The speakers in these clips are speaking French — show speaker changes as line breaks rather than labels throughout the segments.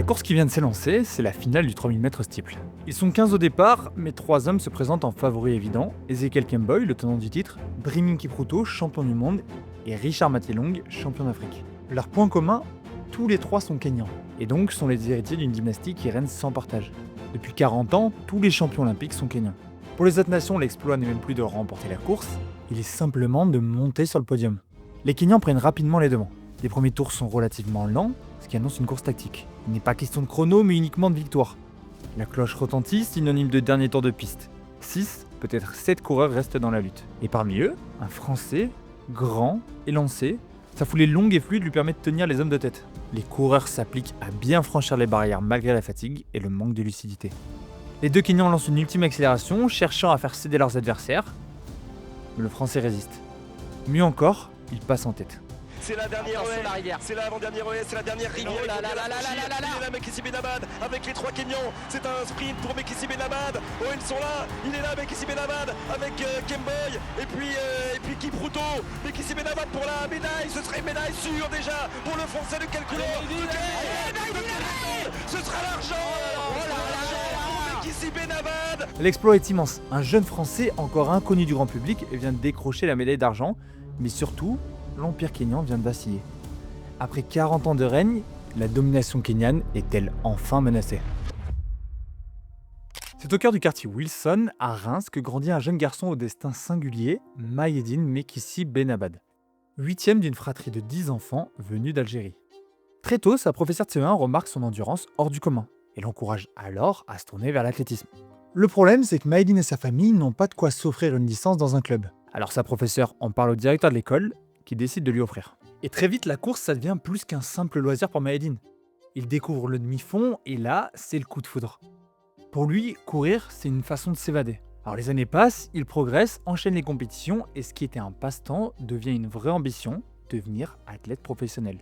course qui vient de s'élancer, c'est la finale du 3000 mètres steeple. Ils sont 15 au départ, mais 3 hommes se présentent en favoris évidents. Ezekiel Kemboi, le tenant du titre, Brihmin Kipruto, champion du monde, et Richard Mathielong, champion d'Afrique. Leur point commun, tous les 3 sont kényans, et donc sont les héritiers d'une dynastie qui règne sans partage. Depuis 40 ans, tous les champions olympiques sont kenyans. Pour les autres nations, l'exploit n'est même plus de remporter la course, il est simplement de monter sur le podium. Les Kenyans prennent rapidement les devants. Les premiers tours sont relativement lents, ce qui annonce une course tactique. Il n'est pas question de chrono, mais uniquement de victoire. La cloche retentit, synonyme de dernier tour de piste. 6, peut-être 7 coureurs restent dans la lutte. Et parmi eux, un Français, grand, élancé. Sa foulée longue et fluide lui permet de tenir les hommes de tête. Les coureurs s'appliquent à bien franchir les barrières malgré la fatigue et le manque de lucidité. Les deux Kenyans lancent une ultime accélération, cherchant à faire céder leurs adversaires. Mais le Français résiste. Mieux encore, il passe en tête.
C'est la dernière haie, c'est l'avant-dernière haie, c'est la dernière rivière.
Oh là là là là là là là.
Il est là, Mekhissi Benabad, avec les 3 Kenyans. C'est un sprint pour Mekhissi Benabad. Oh, ils sont là. Il est là, Mekhissi Benabad, avec Kemboi. Et puis Kipruto. Mekhissi Benabad pour la médaille. Ce serait une médaille sûre déjà pour le Français de quelle couleur? Ce sera l'argent. Mekhissi Benabad.
L'exploit est immense. Un jeune Français encore inconnu du grand public vient de décrocher la médaille d'argent, mais surtout, l'Empire kényan vient de vaciller. Après 40 ans de règne, la domination kenyane est-elle enfin menacée? C'est au cœur du quartier Wilson, à Reims, que grandit un jeune garçon au destin singulier, Mahédine Mekhissi Benabad, 8e d'une fratrie de 10 enfants venus d'Algérie. Très tôt, sa professeure de CE1 remarque son endurance hors du commun et l'encourage alors à se tourner vers l'athlétisme. Le problème, c'est que Mahédine et sa famille n'ont pas de quoi s'offrir une licence dans un club. Alors sa professeure en parle au directeur de l'école, qui décide de lui offrir. Et très vite, la course, ça devient plus qu'un simple loisir pour Mahédine. Il découvre le demi-fond, et là, c'est le coup de foudre. Pour lui, courir, c'est une façon de s'évader. Alors les années passent, il progresse, enchaîne les compétitions, et ce qui était un passe-temps devient une vraie ambition, devenir athlète professionnel.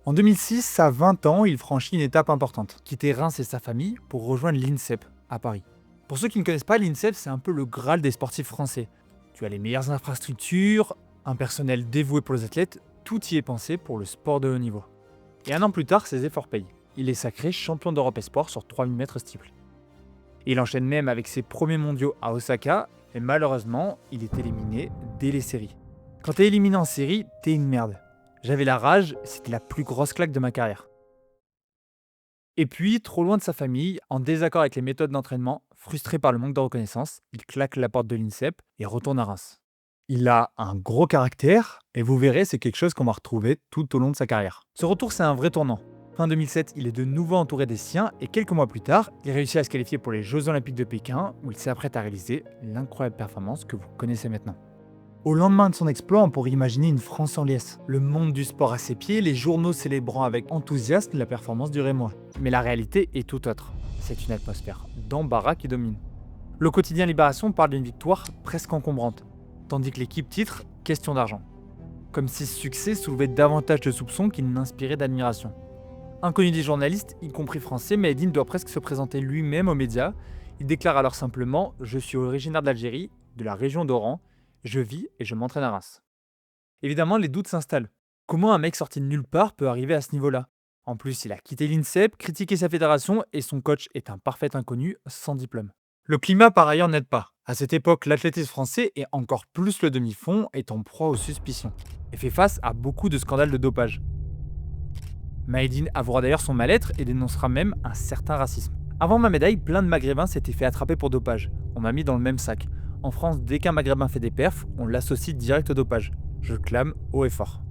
En 2006, à 20 ans, il franchit une étape importante, quitter Reims et sa famille pour rejoindre l'INSEP, à Paris. Pour ceux qui ne connaissent pas, l'INSEP, c'est un peu le Graal des sportifs français. Tu as les meilleures infrastructures, un personnel dévoué pour les athlètes, tout y est pensé pour le sport de haut niveau. Et un an plus tard, ses efforts payent. Il est sacré champion d'Europe espoir sur 3000 mètres steeple. Il enchaîne même avec ses premiers mondiaux à Osaka, et malheureusement, il est éliminé dès les séries. Quand t'es éliminé en série, t'es une merde. J'avais la rage, c'était la plus grosse claque de ma carrière. Et puis, trop loin de sa famille, en désaccord avec les méthodes d'entraînement, frustré par le manque de reconnaissance, il claque la porte de l'INSEP et retourne à Reims. Il a un gros caractère, et vous verrez, c'est quelque chose qu'on va retrouver tout au long de sa carrière. Ce retour, c'est un vrai tournant. Fin 2007, il est de nouveau entouré des siens, et quelques mois plus tard, il réussit à se qualifier pour les Jeux Olympiques de Pékin, où il s'apprête à réaliser l'incroyable performance que vous connaissez maintenant. Au lendemain de son exploit, on pourrait imaginer une France en liesse. Le monde du sport à ses pieds, les journaux célébrant avec enthousiasme la performance du Rémois. Mais la réalité est tout autre. C'est une atmosphère d'embarras qui domine. Le quotidien Libération parle d'une victoire presque encombrante, tandis que l'équipe titre « Question d'argent ». Comme si ce succès soulevait davantage de soupçons qu'il n'inspirait d'admiration. Inconnu des journalistes, y compris français, Mahédine doit presque se présenter lui-même aux médias. Il déclare alors simplement « Je suis originaire d'Algérie, de la région d'Oran, je vis et je m'entraîne à Reims ». Évidemment, les doutes s'installent. Comment un mec sorti de nulle part peut arriver à ce niveau-là? En plus, il a quitté l'INSEP, critiqué sa fédération et son coach est un parfait inconnu sans diplôme. Le climat par ailleurs n'aide pas. À cette époque, l'athlétisme français, et encore plus le demi-fond, est en proie aux suspicions et fait face à beaucoup de scandales de dopage. Mahédine avouera d'ailleurs son mal-être et dénoncera même un certain racisme. Avant ma médaille, plein de maghrébins s'étaient fait attraper pour dopage. On m'a mis dans le même sac. En France, dès qu'un maghrébin fait des perfs, on l'associe direct au dopage. Je clame haut et fort.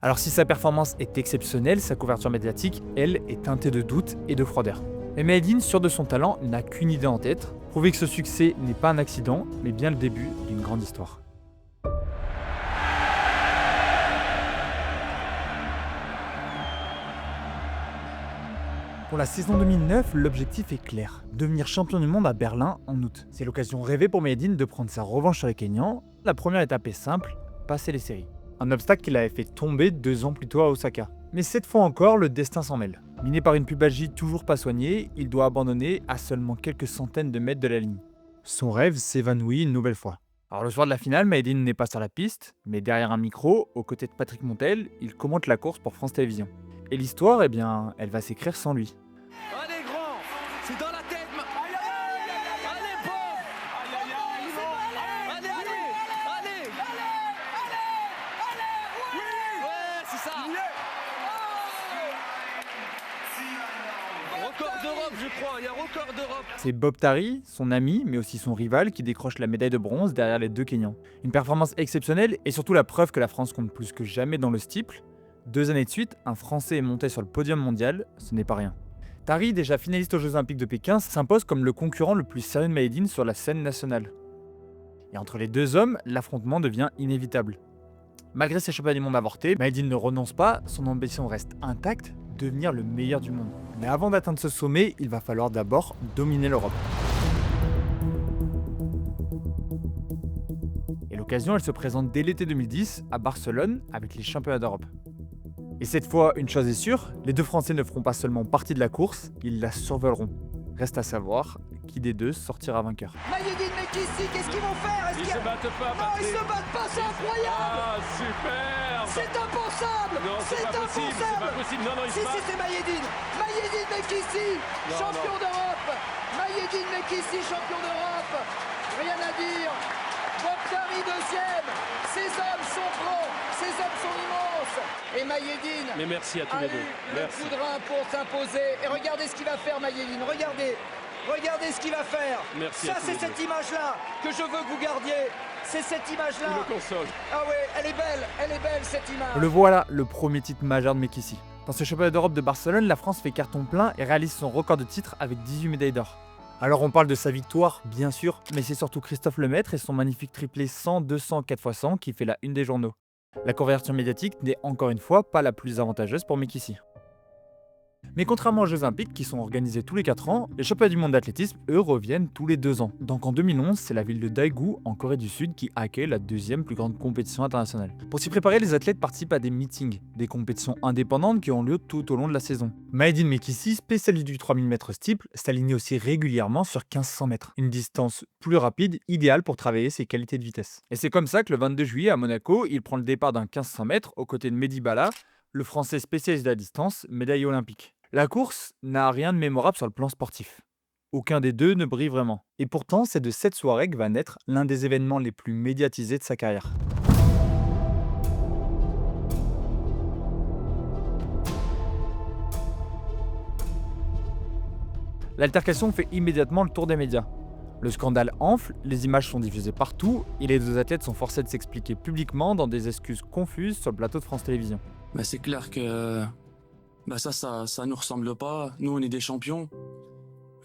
Alors si sa performance est exceptionnelle, sa couverture médiatique, elle, est teintée de doute et de froideur. Mais Mahédine, sûr de son talent, n'a qu'une idée en tête, prouver que ce succès n'est pas un accident, mais bien le début d'une grande histoire. Pour la saison 2009, l'objectif est clair, devenir champion du monde à Berlin en août. C'est l'occasion rêvée pour Mahédine de prendre sa revanche sur les Kenyans. La première étape est simple, passer les séries. Un obstacle qu'il avait fait tomber 2 ans plus tôt à Osaka. Mais cette fois encore, le destin s'en mêle. Miné par une pubalgie toujours pas soignée, il doit abandonner à seulement quelques centaines de mètres de la ligne. Son rêve s'évanouit une nouvelle fois. Alors le soir de la finale, Mahédine n'est pas sur la piste, mais derrière un micro, aux côtés de Patrick Montel, il commente la course pour France Télévisions. Et l'histoire, eh bien, elle va s'écrire sans lui.
Allez grand, c'est dans la tête. Aïe aïe aïe, allez bon. Aïe aïe aïe, allez allez, allez, ouais c'est ça. Record d'Europe je crois, il y a record d'Europe.
C'est Bob Tari, son ami, mais aussi son rival, qui décroche la médaille de bronze derrière les deux Kenyans. Une performance exceptionnelle et surtout la preuve que la France compte plus que jamais dans le steeple. 2 années de suite, un Français est monté sur le podium mondial, ce n'est pas rien. Tari, déjà finaliste aux Jeux Olympiques de Pékin, s'impose comme le concurrent le plus sérieux de Mayedine sur la scène nationale. Et entre les deux hommes, l'affrontement devient inévitable. Malgré ses championnats du monde avortés, Mayedine ne renonce pas, son ambition reste intacte, devenir le meilleur du monde. Mais avant d'atteindre ce sommet, il va falloir d'abord dominer l'Europe. Et l'occasion, elle se présente dès l'été 2010 à Barcelone avec les championnats d'Europe. Et cette fois, une chose est sûre, les deux Français ne feront pas seulement partie de la course, ils la survoleront. Reste à savoir qui des deux sortira vainqueur.
Mayedine, Mekhissi, qu'est-ce qu'ils vont faire?
Ils se battent pas,
Non, ils se battent pas, c'est incroyable!
Ah super.
C'est impensable!
Non c'est pas possible, c'est pas possible. Non ils
Si,
se battent.
c'est Mayedine! Mayedine, Mekhissi,
Non,
champion
non.
d'Europe! Mayedine, Mekhissi, champion d'Europe! Rien à dire! Bob Tari, deuxième! Ces hommes sont gros, ces hommes sont immenses! Et Mayedine
Mais merci à tous
a
les
eu
deux.
le
Merci.
coup de rein pour s'imposer. Et regardez ce qu'il va faire, Mayedine, regardez! Regardez ce qu'il va faire.
Merci
Ça
à tous
c'est
les
cette image-là que je veux que vous gardiez. C'est cette
Tu
image-là.
me consoles.
Ah ouais, elle est belle cette image.
Le voilà, le premier titre majeur de Mekhissi. Dans ce championnat d'Europe de Barcelone, la France fait carton plein et réalise son record de titres avec 18 médailles d'or. Alors on parle de sa victoire, bien sûr, mais c'est surtout Christophe Lemaître et son magnifique triplé 100, 200, 4x100 qui fait la une des journaux. La conversion médiatique n'est encore une fois pas la plus avantageuse pour Mekhissi. Mais contrairement aux Jeux Olympiques qui sont organisés tous les 4 ans, les championnats du monde d'athlétisme, eux, reviennent tous les 2 ans. Donc en 2011, c'est la ville de Daegu, en Corée du Sud, qui accueille la deuxième plus grande compétition internationale. Pour s'y préparer, les athlètes participent à des meetings, des compétitions indépendantes qui ont lieu tout au long de la saison. Mayedine Mekhissi, spécialiste du 3000 m steeple, s'aligne aussi régulièrement sur 1500 mètres, une distance plus rapide, idéale pour travailler ses qualités de vitesse. Et c'est comme ça que le 22 juillet à Monaco, il prend le départ d'un 1500 mètres aux côtés de Mehdi Bala, le Français spécialiste de la distance, médaillé olympique. La course n'a rien de mémorable sur le plan sportif. Aucun des deux ne brille vraiment. Et pourtant, c'est de cette soirée que va naître l'un des événements les plus médiatisés de sa carrière. L'altercation fait immédiatement le tour des médias. Le scandale enfle, les images sont diffusées partout et les deux athlètes sont forcés de s'expliquer publiquement dans des excuses confuses sur le plateau de France Télévisions.
C'est clair que ça nous ressemble pas. Nous, on est des champions.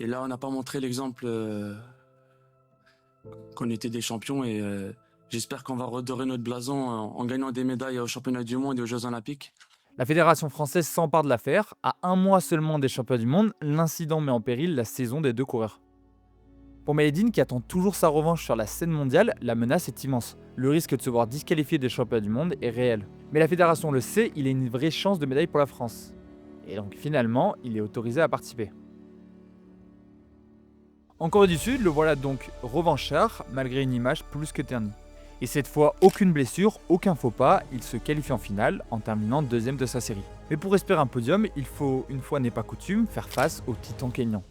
Et là, on n'a pas montré l'exemple qu'on était des champions. Et j'espère qu'on va redorer notre blason en gagnant des médailles aux championnats du monde et aux Jeux Olympiques.
La fédération française s'empare de l'affaire. À 1 mois seulement des championnats du monde, l'incident met en péril la saison des deux coureurs. Pour Mayedine, qui attend toujours sa revanche sur la scène mondiale, la menace est immense. Le risque de se voir disqualifié des championnats du monde est réel. Mais la fédération le sait, il a une vraie chance de médaille pour la France. Et donc finalement, il est autorisé à participer. En Corée du Sud, le voilà donc revanchard, malgré une image plus que ternie. Et cette fois, aucune blessure, aucun faux pas, il se qualifie en finale en terminant deuxième de sa série. Mais pour espérer un podium, il faut, une fois n'est pas coutume, faire face au titan kényan.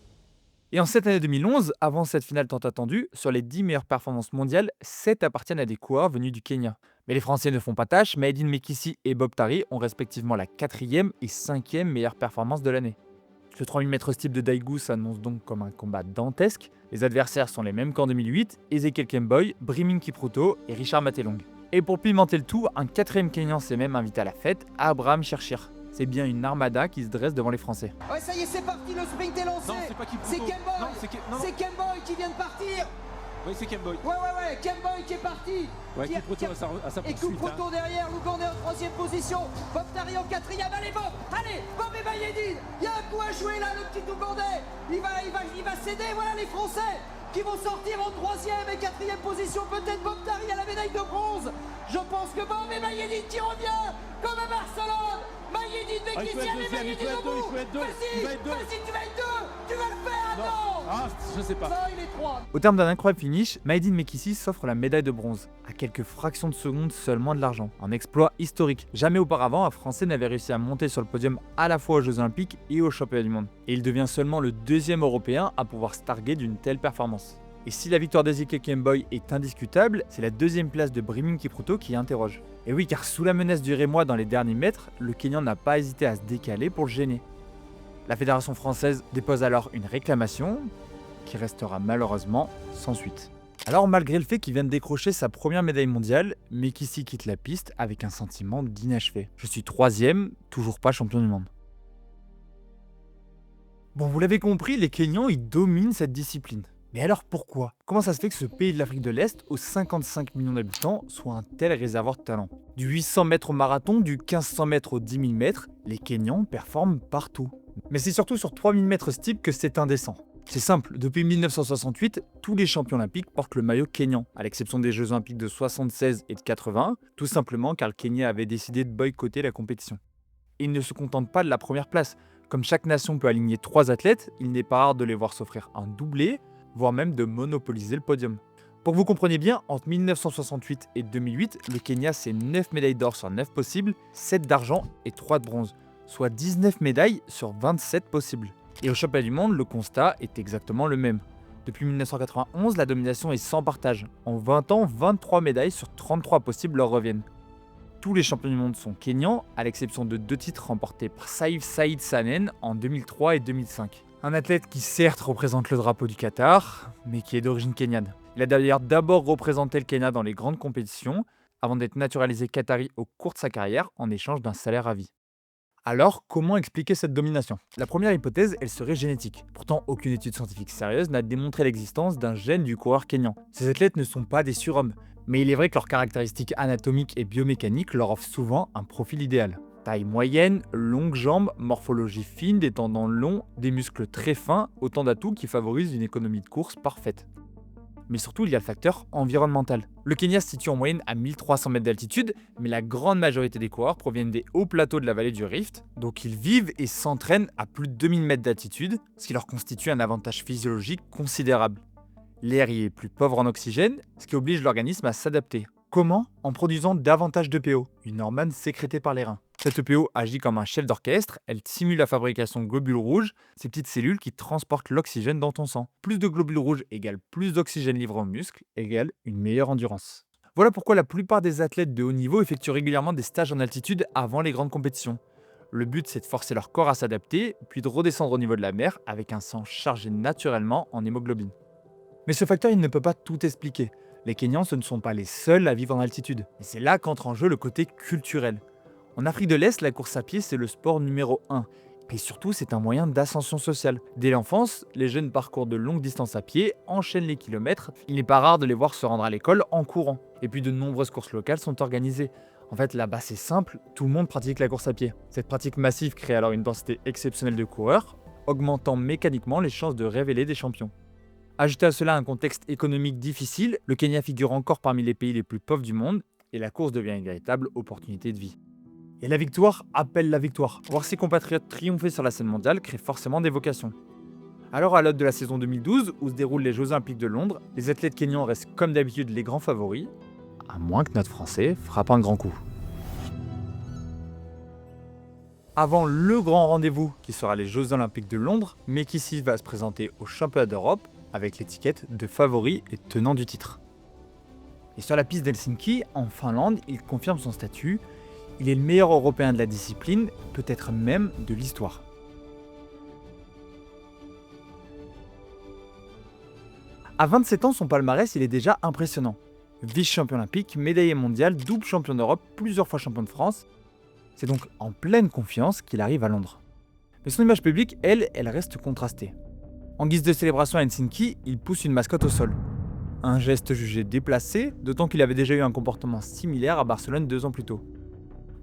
Et en cette année 2011, avant cette finale tant attendue, sur les 10 meilleures performances mondiales, 7 appartiennent à des coureurs venus du Kenya. Mais les Français ne font pas tâche, Mayedine Mekhissi et Bob Tari ont respectivement la 4e et 5e meilleure performance de l'année. Le 3000 m steeple de Daegu s'annonce donc comme un combat dantesque. Les adversaires sont les mêmes qu'en 2008, Ezekiel Kemboi, Brimin Kipruto et Richard Matelong. Et pour pimenter le tout, un 4e Kenyan s'est même invité à la fête, Abraham Cherchir. C'est bien une armada qui se dresse devant les Français.
Ouais, ça y est, c'est parti, le sprint est lancé.
Non, c'est pas Kipruto.
C'est Kemboi.
Non,
C'est Kemboi qui vient de partir.
Oui, c'est Kemboi.
Ouais, Kemboi qui est parti.
Ouais,
Qui a-
Kipruto
qui a-
à sa
Et
poursuite.
Kipruto derrière, Lugandais en 3e position. Bob Tari en 4e. Allez, Bob et Mayedine. Il y a un coup à jouer là, le petit Lugandais. Il va céder, voilà les Français qui vont sortir en 3e et 4e position. Peut-être Bob Tari à la médaille de bronze. Je pense que Bob et Mayedine qui revient comme à Barcelone. Maïeddine,
Ah, il faut
Mekhissi,
être
allez
deuxième, il faut
Maïeddine
être
au
deux, il
bout.
faut être deux,
Vas-y,
il va être deux.
vas-y, tu vas être deux. Tu vas le faire,
Non.
non.
Ah, je sais pas.
Non, il est 3.
Au terme d'un incroyable finish, Maïeddine Mekhissi s'offre la médaille de bronze, à quelques fractions de secondes seulement de l'argent. Un exploit historique. Jamais auparavant, un Français n'avait réussi à monter sur le podium à la fois aux Jeux Olympiques et aux Championnats du Monde. Et il devient seulement le deuxième Européen à pouvoir se targuer d'une telle performance. Et si la victoire d'Ezekiel Kemboi est indiscutable, c'est la deuxième place de Briming Kipruto qui interroge. Et oui, car sous la menace du Rémois dans les derniers mètres, le Kenyan n'a pas hésité à se décaler pour le gêner. La fédération française dépose alors une réclamation, qui restera malheureusement sans suite. Alors malgré le fait qu'il vienne de décrocher sa première médaille mondiale, Mekhissi quitte la piste avec un sentiment d'inachevé. Je suis troisième, toujours pas champion du monde. Bon, vous l'avez compris, les Kenyans, ils dominent cette discipline. Mais alors pourquoi? Comment ça se fait que ce pays de l'Afrique de l'Est, aux 55 millions d'habitants, soit un tel réservoir de talent? Du 800 mètres au marathon, du 1500 mètres au 10 000 mètres, les Kenyans performent partout. Mais c'est surtout sur 3000 mètres steep que c'est indécent. C'est simple, depuis 1968, tous les champions olympiques portent le maillot kényan, à l'exception des Jeux olympiques de 76 et de 81, tout simplement car le Kenya avait décidé de boycotter la compétition. Et ils ne se contentent pas de la première place. Comme chaque nation peut aligner 3 athlètes, il n'est pas rare de les voir s'offrir un doublé, voire même de monopoliser le podium. Pour que vous compreniez bien, entre 1968 et 2008, le Kenya c'est 9 médailles d'or sur 9 possibles, 7 d'argent et 3 de bronze, soit 19 médailles sur 27 possibles. Et au championnat du monde, le constat est exactement le même. Depuis 1991, la domination est sans partage. En 20 ans, 23 médailles sur 33 possibles leur reviennent. Tous les champions du monde sont kenyans, à l'exception de 2 titres remportés par Saïf Saïd Sanen en 2003 et 2005. Un athlète qui certes représente le drapeau du Qatar, mais qui est d'origine kenyane. Il a d'ailleurs d'abord représenté le Kenya dans les grandes compétitions, avant d'être naturalisé qatari au cours de sa carrière en échange d'un salaire à vie. Alors, comment expliquer cette domination? La première hypothèse, elle serait génétique. Pourtant, aucune étude scientifique sérieuse n'a démontré l'existence d'un gène du coureur kényan. Ces athlètes ne sont pas des surhommes, mais il est vrai que leurs caractéristiques anatomiques et biomécaniques leur offrent souvent un profil idéal. Taille moyenne, longues jambes, morphologie fine, des tendons longs, des muscles très fins, autant d'atouts qui favorisent une économie de course parfaite. Mais surtout, il y a le facteur environnemental. Le Kenya se situe en moyenne à 1300 mètres d'altitude, mais la grande majorité des coureurs proviennent des hauts plateaux de la vallée du Rift, donc ils vivent et s'entraînent à plus de 2000 mètres d'altitude, ce qui leur constitue un avantage physiologique considérable. L'air y est plus pauvre en oxygène, ce qui oblige l'organisme à s'adapter. Comment? En produisant davantage d'EPO, une hormone sécrétée par les reins. Cette EPO agit comme un chef d'orchestre, elle simule la fabrication de globules rouges, ces petites cellules qui transportent l'oxygène dans ton sang. Plus de globules rouges égale plus d'oxygène livré aux muscles, égale une meilleure endurance. Voilà pourquoi la plupart des athlètes de haut niveau effectuent régulièrement des stages en altitude avant les grandes compétitions. Le but c'est de forcer leur corps à s'adapter, puis de redescendre au niveau de la mer avec un sang chargé naturellement en hémoglobine. Mais ce facteur il ne peut pas tout expliquer. Les Kenyans ce ne sont pas les seuls à vivre en altitude. Et c'est là qu'entre en jeu le côté culturel. En Afrique de l'Est, la course à pied, c'est le sport numéro 1. Et surtout, c'est un moyen d'ascension sociale. Dès l'enfance, les jeunes parcourent de longues distances à pied, enchaînent les kilomètres. Il n'est pas rare de les voir se rendre à l'école en courant. Et puis de nombreuses courses locales sont organisées. En fait, là-bas, c'est simple, tout le monde pratique la course à pied. Cette pratique massive crée alors une densité exceptionnelle de coureurs, augmentant mécaniquement les chances de révéler des champions. Ajoutez à cela un contexte économique difficile, le Kenya figure encore parmi les pays les plus pauvres du monde, et la course devient une véritable opportunité de vie. Et la victoire appelle la victoire. Voir ses compatriotes triompher sur la scène mondiale crée forcément des vocations. Alors à l'aube de la saison 2012, où se déroulent les Jeux Olympiques de Londres, les athlètes kenyans restent comme d'habitude les grands favoris, à moins que notre Français frappe un grand coup. Avant le grand rendez-vous qui sera les Jeux Olympiques de Londres, Mekhissi va se présenter au Championnat d'Europe avec l'étiquette de favori et tenant du titre. Et sur la piste d'Helsinki, en Finlande, il confirme son statut. Il est le meilleur Européen de la discipline, peut-être même de l'histoire. À 27 ans, son palmarès il est déjà impressionnant. Vice-champion olympique, médaillé mondial, double champion d'Europe, plusieurs fois champion de France. C'est donc en pleine confiance qu'il arrive à Londres. Mais son image publique, elle reste contrastée. En guise de célébration à Helsinki, il pousse une mascotte au sol. Un geste jugé déplacé, d'autant qu'il avait déjà eu un comportement similaire à Barcelone 2 ans plus tôt.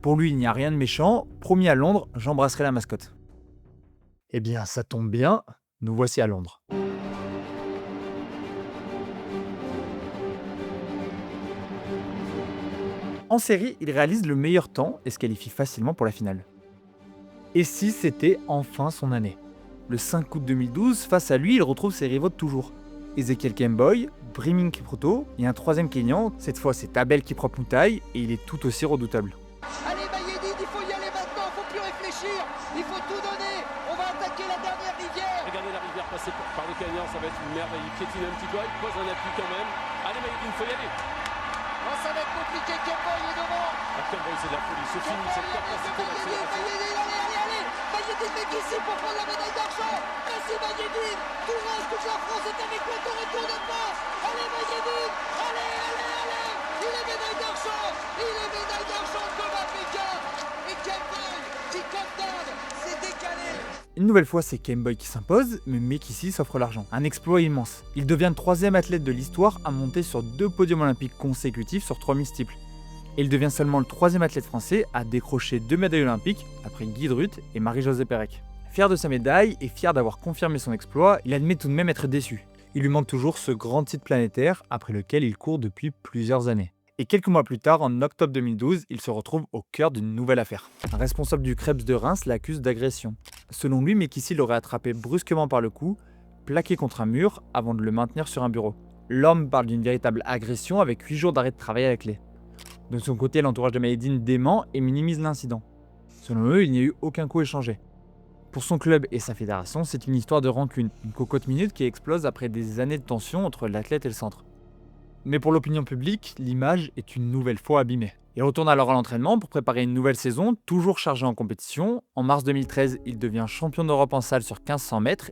Pour lui, il n'y a rien de méchant, promis à Londres, j'embrasserai la mascotte. Eh bien, ça tombe bien, nous voici à Londres. En série, il réalise le meilleur temps et se qualifie facilement pour la finale. Et si c'était enfin son année? Le 5 août 2012, face à lui, il retrouve ses rivaux de toujours. Ezekiel Kemboi, Briming Kipruto et un troisième Kenyan, cette fois c'est Abel Kiprop-Mutai et il est tout aussi redoutable.
Allez Mayedine, il faut y aller maintenant, il faut plus réfléchir, il faut tout donner, on va attaquer la dernière rivière.
Regardez la rivière passée par le Kenyan, ça va être une merveille, il piétine un petit peu, il pose un appui quand même. Allez Mayedine, il faut y aller.
Oh, ça va être compliqué, Kemboi est devant.
Kemboi, c'est de la folie, ce film, cette capacité d'accélération.
Allez, Mayedine Mekissi pour prendre la médaille d'argent. Merci Mayedine, tout le reste, toute la France est avec toi, ton retour de force. Allez Mayedine, allez, il est médaille d'argent comme à Pékin. Et Kemboi qui condamne, c'est décalé.
Une nouvelle fois, c'est Kemboi qui s'impose, mais Mekissi s'offre l'argent. Un exploit immense. Il devient le troisième athlète de l'histoire à monter sur 2 podiums olympiques consécutifs sur 3000 steeples. Et il devient seulement le troisième athlète français à décrocher 2 médailles olympiques, après Guy Drut et Marie-Josée Pérec. Fier de sa médaille et fier d'avoir confirmé son exploit, il admet tout de même être déçu. Il lui manque toujours ce grand titre planétaire après lequel il court depuis plusieurs années. Et quelques mois plus tard, en octobre 2012, il se retrouve au cœur d'une nouvelle affaire. Un responsable du Krebs de Reims l'accuse d'agression. Selon lui, Mekissi l'aurait attrapé brusquement par le cou, plaqué contre un mur avant de le maintenir sur un bureau. L'homme parle d'une véritable agression avec 8 jours d'arrêt de travail à la clé. De son côté, l'entourage de Mayedine dément et minimise l'incident. Selon eux, il n'y a eu aucun coup échangé. Pour son club et sa fédération, c'est une histoire de rancune, une cocotte minute qui explose après des années de tension entre l'athlète et le centre. Mais pour l'opinion publique, l'image est une nouvelle fois abîmée. Il retourne alors à l'entraînement pour préparer une nouvelle saison, toujours chargé en compétition. En mars 2013, il devient champion d'Europe en salle sur 1500 mètres.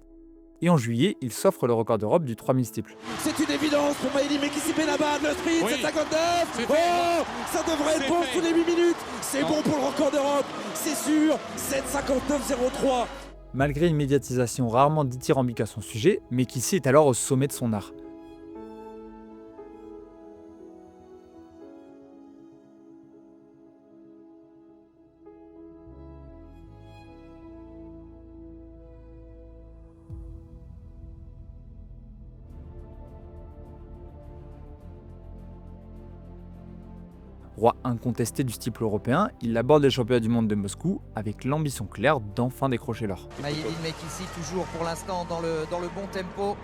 Et en juillet, il s'offre le record d'Europe du 3000 steeple.
C'est une évidence pour Mayedine Mekissi Benabad, le sprint,
Oui.
c'est 59.
C'est
Oh,
fait.
ça devrait être
C'est
bon
fait.
sous les 8 minutes. C'est
Non.
bon pour le record d'Europe, c'est sûr. 7,59,03.
Malgré une médiatisation rarement dithyrambique à son sujet, Mekissi est alors au sommet de son art. Roi incontesté du steeple européen, il aborde les championnats du monde de Moscou avec l'ambition claire d'enfin décrocher l'or.
Mayedine Mekissi toujours pour l'instant dans le bon tempo.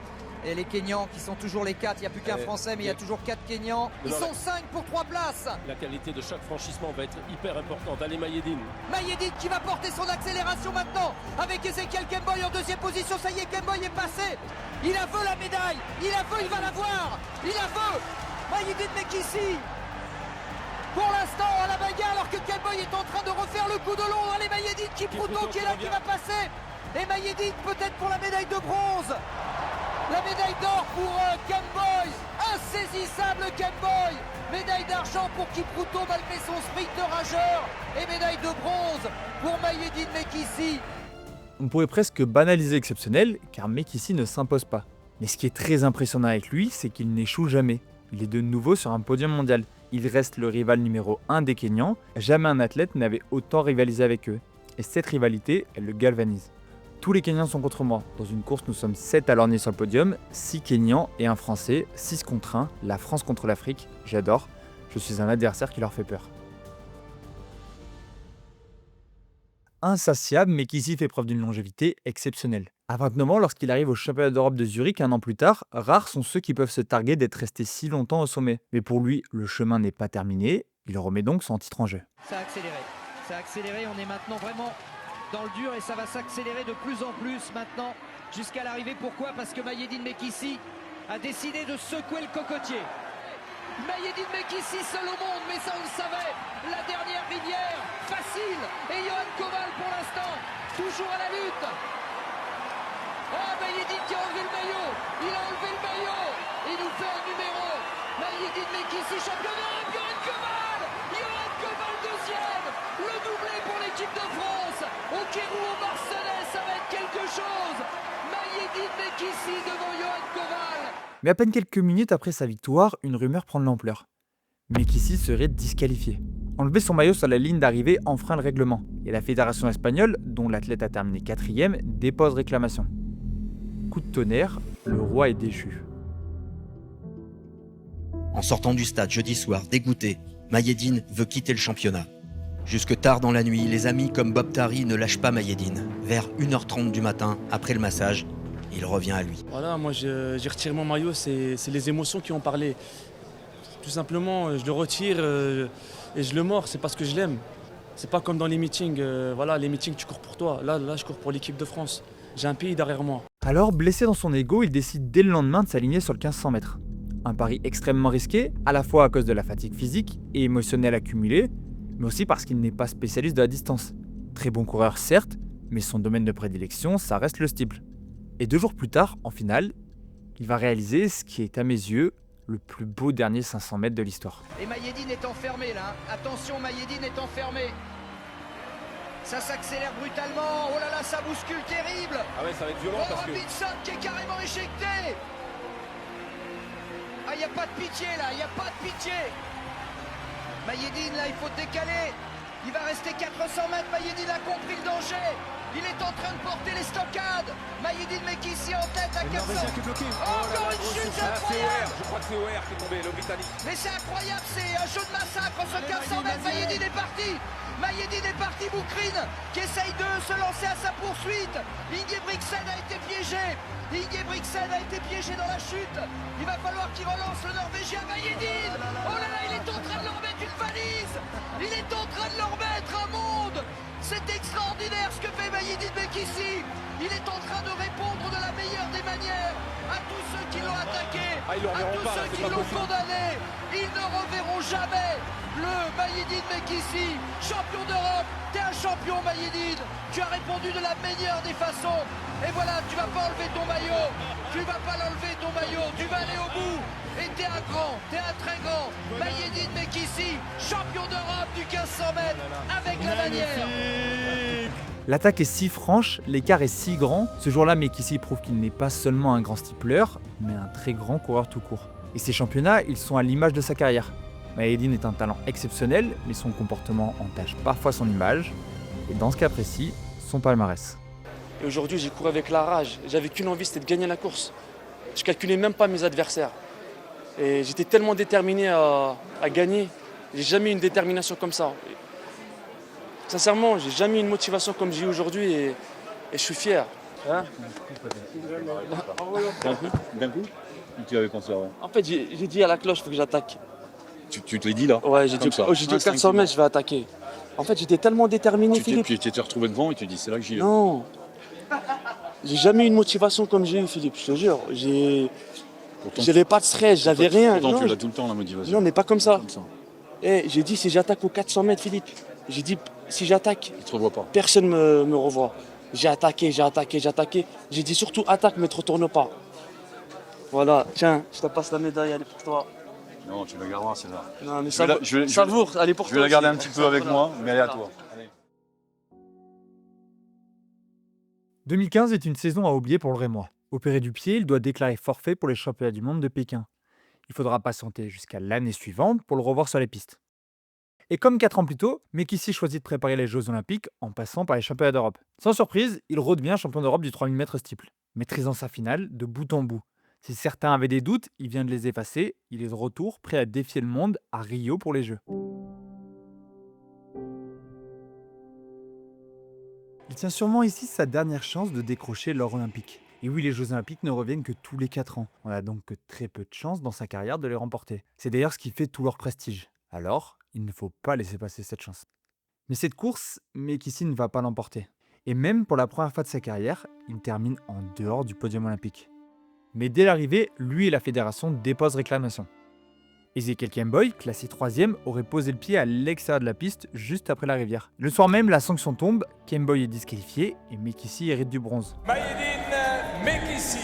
Et les Kenyans qui sont toujours les 4, il n'y a plus qu'un Français mais il y a toujours 4 Kenyans. Ils sont 5 pour 3 places.
La qualité de chaque franchissement va être hyper importante. Allez Mayedine.
Mayedine qui va porter son accélération maintenant avec Ezekiel Kemboi en deuxième position. Ça y est, Kemboi est passé. Il a veut la médaille. Il a veut, il va l'avoir. Il a veut. Mayedine Mekissi. Pour l'instant à la bagarre alors que Kemboi est en train de refaire le coup de long. Allez Mayedine Kipruto qui est là, qui va passer. Et Mayedine peut-être pour la médaille de bronze. La médaille d'or pour Kemboi. Insaisissable Kemboi. Médaille d'argent pour Kipruto malgré son sprint rageur. Et médaille de bronze pour Mayedine Mekissi.
On pourrait presque banaliser l'exceptionnel, car Mekissi ne s'impose pas. Mais ce qui est très impressionnant avec lui, c'est qu'il n'échoue jamais. Il est de nouveau sur un podium mondial. Il reste le rival numéro 1 des Kenyans. Jamais un athlète n'avait autant rivalisé avec eux. Et cette rivalité, elle le galvanise. Tous les Kenyans sont contre moi. Dans une course, nous sommes 7 à lorgner sur le podium, 6 Kenyans et un Français, 6 contre 1, la France contre l'Afrique. J'adore. Je suis un adversaire qui leur fait peur. Insatiable, Mekissi fait preuve d'une longévité exceptionnelle. À 29 ans, lorsqu'il arrive au championnat d'Europe de Zurich un an plus tard, rares sont ceux qui peuvent se targuer d'être restés si longtemps au sommet. Mais pour lui, le chemin n'est pas terminé, il remet donc son titre en jeu.
Ça a accéléré, on est maintenant vraiment dans le dur et ça va s'accélérer de plus en plus maintenant jusqu'à l'arrivée. Pourquoi? Parce que Mayedine Mekissi a décidé de secouer le cocotier. Mayedine Mekissi seul au monde, mais ça on le savait. La dernière rivière, facile. Et Johan Koval pour l'instant, toujours à la lutte. Oh, Mayedine qui a enlevé le maillot. Il a enlevé le maillot. Il nous fait un numéro. Mayedine Mekissi, champion d'Europe. Johan Koval deuxième. Le doublé pour l'équipe de France. Au Kérou, au Barcelone, ça va être quelque chose. Mayedine Mekissi devant Johan Koval.
Mais à peine quelques minutes après sa victoire, une rumeur prend de l'ampleur. Mekissi serait disqualifié. Enlever son maillot sur la ligne d'arrivée enfreint le règlement, et la fédération espagnole, dont l'athlète a terminé 4e, dépose réclamation. Coup de tonnerre, le roi est déchu.
En sortant du stade jeudi soir, dégoûté, Mayedine veut quitter le championnat. Jusque tard dans la nuit, les amis comme Bob Tari ne lâchent pas Mayedine. Vers 1h30 du matin, après le massage, il revient à lui.
Voilà, moi j'ai retiré mon maillot, c'est les émotions qui ont parlé. Tout simplement, je le retire et je le mords, c'est parce que je l'aime. C'est pas comme dans les meetings, voilà, les meetings tu cours pour toi. Là, je cours pour l'équipe de France. J'ai un pays derrière moi.
Alors, blessé dans son ego, il décide dès le lendemain de s'aligner sur le 1500 mètres. Un pari extrêmement risqué, à la fois à cause de la fatigue physique et émotionnelle accumulée, mais aussi parce qu'il n'est pas spécialiste de la distance. Très bon coureur certes, mais son domaine de prédilection, ça reste le steeple. Et 2 jours plus tard, en finale, il va réaliser ce qui est à mes yeux le plus beau dernier 500 mètres de l'histoire.
Et Mayedine est enfermé là. Attention, Mayedine est enfermé. Ça s'accélère brutalement. Oh là là, ça bouscule terrible.
Ah ouais, ça va être violent parce que...
Robinson qui est carrément éjecté. Ah, il n'y a pas de pitié là, il n'y a pas de pitié. Mayedine là, il faut décaler. Il va rester 400 mètres. Mayedine a compris le danger. Il est en train de porter les stockades. Mayedine Mekhissi en tête à 400.
Qui est bloqué.
Encore une chute incroyable.
Je crois que c'est OR qui est tombé, le Britannique.
Mais c'est incroyable, c'est un jeu de massacre ce 400 mètres. Mayedine est parti. Mayedine est parti. Boukrine qui essaye de se lancer à sa poursuite. Ingebrigtsen a été piégé. Ingebrigtsen a été piégé dans la chute. Il va falloir qu'il relance le Norvégien Mayedine. Oh là là, il est en train de leur mettre une valise. Il est en train de leur mettre un monde. C'est extraordinaire ce que fait Mayedine Mekhissi. Il est en train de répondre de la meilleure des manières à tous ceux qui l'ont attaqué, à tous ceux qui l'ont condamné. Ils ne reverront jamais le Mayedine Mekhissi, champion d'Europe. T'es un champion, Mayedine. Tu as répondu de la meilleure des façons. Et voilà, tu vas pas enlever ton maillot. Tu vas pas l'enlever ton maillot. Tu vas aller au bout. Et t'es un grand, t'es un très grand. Mayedine Mekhissi, champion d'Europe du 1500 mètres avec la manière.
L'attaque est si franche, l'écart est si grand, ce jour-là Mekhissi prouve qu'il n'est pas seulement un grand steepler, mais un très grand coureur tout court. Et ces championnats, ils sont à l'image de sa carrière. Mayedine est un talent exceptionnel, mais son comportement entache parfois son image, et dans ce cas précis, son palmarès.
Et aujourd'hui, j'ai couru avec la rage. J'avais qu'une envie, c'était de gagner la course. Je calculais même pas mes adversaires. Et j'étais tellement déterminé à gagner. J'ai jamais eu une détermination comme ça. Sincèrement, j'ai jamais eu une motivation comme j'ai eu aujourd'hui et je suis fier. Hein?
D'un coup tu avais pensé avant?
En fait, j'ai dit à la cloche, il faut que j'attaque.
Tu te l'es dit là?
Ouais, j'ai dit au 400 mètres, je vais attaquer. En fait, j'étais tellement déterminé, Philippe.
Puis tu t'es retrouvé devant et tu dis c'est là que j'y vais.
Non. J'ai jamais eu une motivation comme j'ai eu, Philippe, je te jure. J'avais pas de stress, j'avais rien.
Pourtant,
Non,
tu l'as tout le temps la motivation.
non, mais pas comme ça.
Comme ça.
Eh, j'ai dit si j'attaque aux 400 mètres, Philippe. J'ai dit si j'attaque,
Il te revoit pas.
personne me revoit. J'ai attaqué. J'ai dit surtout attaque, mais te retourne pas. Voilà, tiens, je te passe la médaille, elle est pour toi.
Non, tu la garderas celle-là.
Non, mais
je
savoure, elle est pour
Je
toi.
vais la garder
aussi.
un petit peu avec moi, mais elle est à toi. Allez.
2015 est une saison à oublier pour le Rémois. Opéré du pied, il doit déclarer forfait pour les championnats du monde de Pékin. Il faudra patienter jusqu'à l'année suivante pour le revoir sur les pistes. Et comme 4 ans plus tôt, Mekhissi choisit de préparer les Jeux Olympiques en passant par les championnats d'Europe. Sans surprise, il redevient champion d'Europe du 3000 mètres steeple, maîtrisant sa finale de bout en bout. Si certains avaient des doutes, il vient de les effacer, il est de retour, prêt à défier le monde à Rio pour les Jeux. Il tient sûrement ici sa dernière chance de décrocher l'or olympique. Et oui, les Jeux Olympiques ne reviennent que tous les 4 ans. On a donc que très peu de chances dans sa carrière de les remporter. C'est d'ailleurs ce qui fait tout leur prestige. Alors, il ne faut pas laisser passer cette chance. Mais cette course, Mekhissi ne va pas l'emporter. Et même pour la première fois de sa carrière, il termine en dehors du podium olympique. Mais dès l'arrivée, lui et la fédération déposent réclamation. Ezekiel Kemboy, classé 3e, aurait posé le pied à l'extérieur de la piste juste après la rivière. Le soir même, la sanction tombe, Kemboy est disqualifié et Mekhissi hérite du bronze.
Mayedine Mekhissi.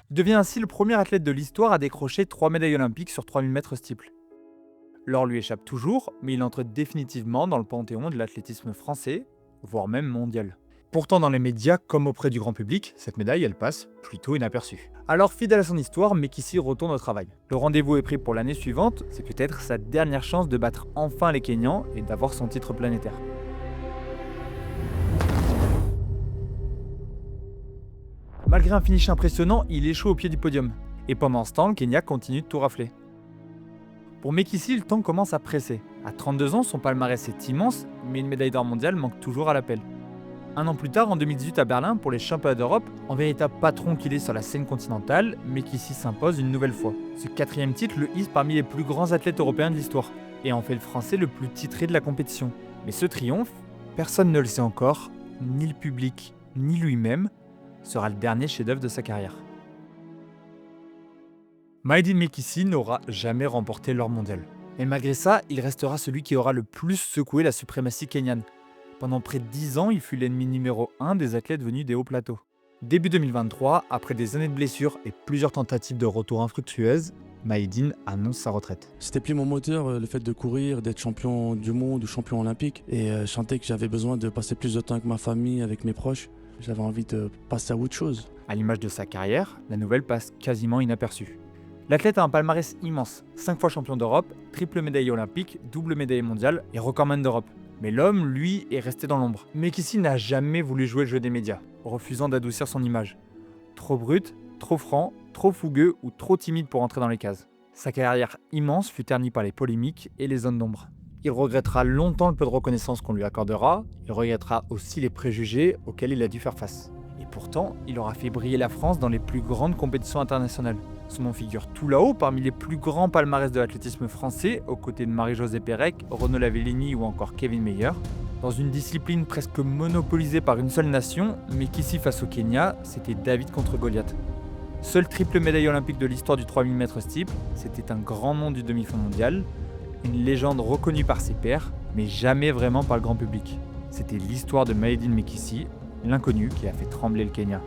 Il devient ainsi le premier athlète de l'histoire à décrocher 3 médailles olympiques sur 3000 mètres steeple. L'or lui échappe toujours, mais il entre définitivement dans le panthéon de l'athlétisme français, voire même mondial. Pourtant, dans les médias comme auprès du grand public, cette médaille, elle passe plutôt inaperçue. Alors, fidèle à son histoire, Mekhissi retourne au travail. Le rendez-vous est pris pour l'année suivante, c'est peut-être sa dernière chance de battre enfin les Kenyans et d'avoir son titre planétaire. Malgré un finish impressionnant, il échoue au pied du podium. Et pendant ce temps, le Kenya continue de tout rafler. Pour Mekissi, le temps commence à presser. À 32 ans, son palmarès est immense, mais une médaille d'or mondiale manque toujours à l'appel. Un an plus tard, en 2018 à Berlin, pour les championnats d'Europe, en véritable patron qu'il est sur la scène continentale, Mekissi s'impose une nouvelle fois. Ce 4e titre le hisse parmi les plus grands athlètes européens de l'histoire, et en fait le Français le plus titré de la compétition. Mais ce triomphe, personne ne le sait encore, ni le public, ni lui-même, sera le dernier chef-d'œuvre de sa carrière. Maïeddine Mekissi n'aura jamais remporté l'or mondial. Mais malgré ça, il restera celui qui aura le plus secoué la suprématie kenyane. Pendant près de 10 ans, il fut l'ennemi numéro 1 des athlètes venus des hauts plateaux. Début 2023, après des années de blessures et plusieurs tentatives de retour infructueuses, Maïeddine annonce sa retraite.
C'était plus mon moteur, le fait de courir, d'être champion du monde ou champion olympique. Et je sentais que j'avais besoin de passer plus de temps avec ma famille, avec mes proches. J'avais envie de passer à autre chose.
À l'image de sa carrière, la nouvelle passe quasiment inaperçue. L'athlète a un palmarès immense, 5 fois champion d'Europe, triple médaille olympique, double médaille mondiale et recordman d'Europe. Mais l'homme, lui, est resté dans l'ombre. Mekissi n'a jamais voulu jouer le jeu des médias, refusant d'adoucir son image. Trop brut, trop franc, trop fougueux ou trop timide pour entrer dans les cases. Sa carrière immense fut ternie par les polémiques et les zones d'ombre. Il regrettera longtemps le peu de reconnaissance qu'on lui accordera, il regrettera aussi les préjugés auxquels il a dû faire face. Et pourtant, il aura fait briller la France dans les plus grandes compétitions internationales. Son nom figure tout là-haut parmi les plus grands palmarès de l'athlétisme français, aux côtés de Marie-Josée Pérec, Renaud Lavellini ou encore Kevin Mayer. Dans une discipline presque monopolisée par une seule nation, Mekissi face au Kenya, c'était David contre Goliath. Seule triple médaille olympique de l'histoire du 3000 mètres steeple, c'était un grand nom du demi-fond mondial, une légende reconnue par ses pairs, mais jamais vraiment par le grand public. C'était l'histoire de Maïeddine Mekissi, l'inconnu qui a fait trembler le Kenya.